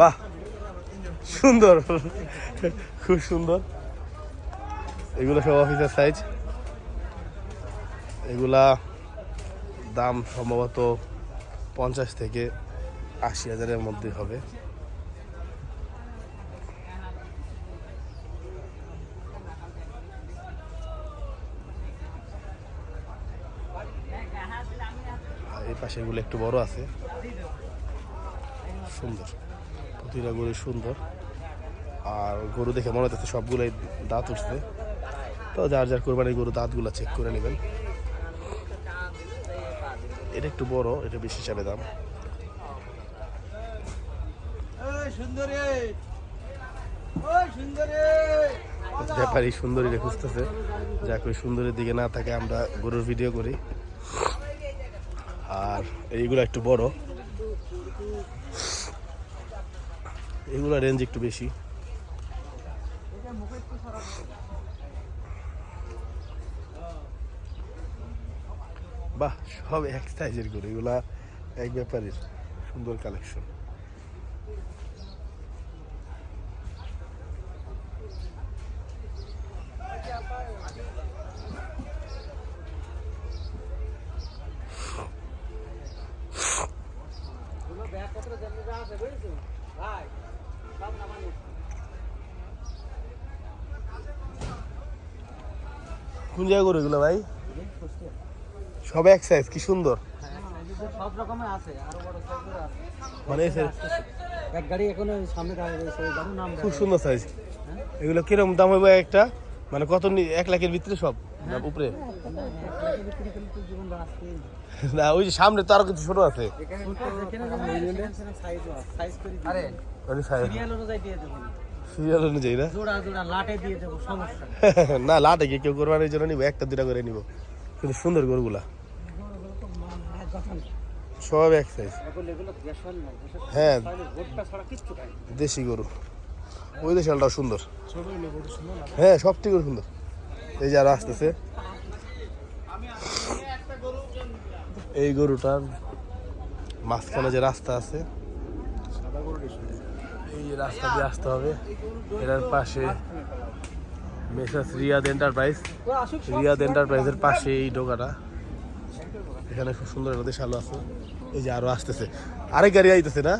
বাহ, সুন্দর, খুব সুন্দর। এগুলো সব অফিসের সাইজ। এগুলা দাম সম্ভবত 50 থেকে 80,000-এর মধ্যে হবে। এই পাশে এগুলো একটু বড় আছে, সুন্দর, প্রতিটা গরু সুন্দর। আর গরু দেখে মনে হচ্ছে সবগুলোই দাঁত উঠছে, তো যার যার কোরবানির গরু দাঁতগুলো চেক করে নেবেন। এটা একটু বড়, এটা বেশি হিসাবে দাম। ব্যাপারী সুন্দরী খুঁজতেছে, যাক ওই সুন্দরীর দিকে না থাকে আমরা গরুর ভিডিও করি। আর এইগুলো একটু বড়, এগুলো রেঞ্জ একটু বেশি। বাহ, সব এক সাইজের গরু, এগুলা এক ব্যাপারীর সুন্দর কালেকশন। কোন জায়গা গরু এগুলো ভাই? সব এক সাইজ, কি সুন্দর। সব রকমের আছে, আরো বড় সাইজের আছে। মানে এক গাড়ি এখন সামনে দাঁড়িয়ে রয়েছে, ওই গাড়ির নাম খুব সুন্দর সাইজ। এগুলো কিরকম দাম হবে একটা? মানে কত, 1 লাখের ভিতরে সব না উপরে? না, ওই যে সামনে তো আরো কিছু ছোট আছে। সিরিয়াল অনুযায়ী না? না, লাটে কি কেউ কোরবানির জন্য নিবো, 1টা 2টা করে নিবো, কিন্তু সুন্দর গরুগুলা সব এক সাইজ। হ্যাঁ, দেশি গরু, ওই দেশালটাও সুন্দর। হ্যাঁ, সবটি গরু সুন্দর। এই যে আরো আসতেছে, এই গরুটার মাঝখানে যে রাস্তা আছে, এই রাস্তা দিয়ে আসতে হবে। এটার পাশে মেসার্স রিয়াদ এন্টারপ্রাইজের পাশে এই ডোকাটা, এখানে খুব সুন্দর একটা দেশালো আছে। এই যে আরো আসতেছে, আরেক গাড়ি আইতেছে না?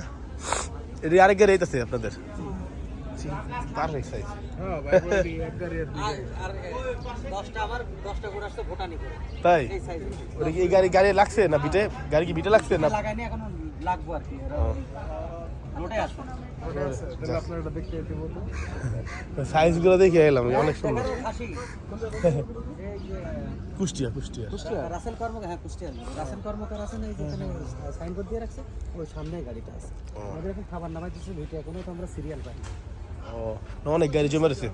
এটি আরেক গাড়ি আইতেছে আপনাদের, পারফেক্ট সাইজ। তাই এই গাড়ি লাগছে না বিটে? গাড়ি কি বিটে লাগছে না? সাইজ গুলো দেখে এলাম, অনেক সুন্দর। কুষ্টিয়া রাসেল কর্মকার, হ্যাঁ কুষ্টিয়া রাসেল কর্মকার আছেন, এই যেখানে সাইনবোর্ড দিয়ে রাখছে, ওই সামনে গাড়িটা আছে। আমাদের এখন খাবার নামাই দিচ্ছে ভিটে, এখনো তো আমরা সিরিয়াল পাই। অনেক গাড়ি জমে রয়েছে।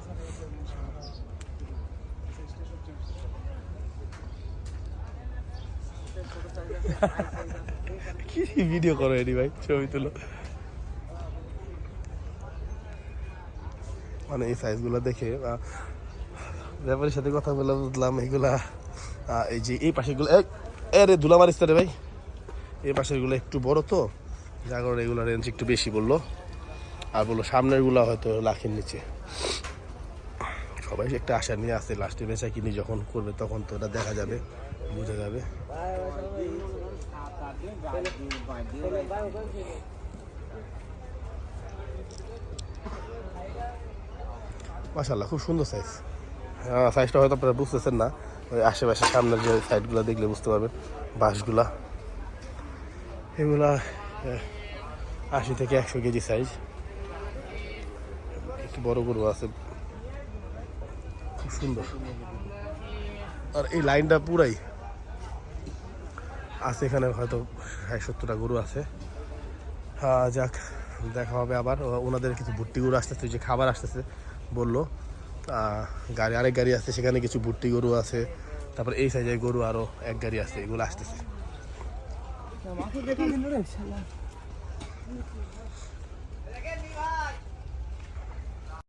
কি ভিডিও করো এডি ভাই, ছবি তুলো। মানে এই সাইজগুলো দেখে ব্যাপারের সাথে কথা বলে বুঝলাম এগুলা, এই যে এই পাশেগুলো এরে ধুলা মারিস রে ভাই, এই পাশের গুলো একটু বড়, তো যার কারণে এগুলো রেঞ্জ একটু বেশি বললো। আর বললো সামনের গুলা হয়তো লাখের নিচে। সবাই একটা আশা নিয়ে আসে, লাস্টে বেচা কিনি যখন করবে তখন তো এটা দেখা যাবে, বুঝা যাবে। মাশাআল্লাহ, খুব সুন্দর সাইজ। সাইজটা হয়তো আপনারা বুঝতেছেন না, ওই আশেপাশে সামনের যে সাইডগুলো দেখলে বুঝতে পারবেন। বাঁশগুলা এগুলা 80 থেকে 100 কেজি সাইজ। একটু বড় গরু আছে, খুব সুন্দর। আর এই লাইনটা পুরাই আছে, এখানে হয়তো 60-70টা গরু আছে। যাক, দেখা হবে আবার। ওনাদের কিছু ভুট্টি গরু আসতেছে, যে খাবার আসতেছে বললো। আরেক গাড়ি আছে, সেখানে কিছু ভুট্টি গরু আছে। তারপর এই সাইজের গরু আরো এক গাড়ি আছে, এগুলো আসতেছে।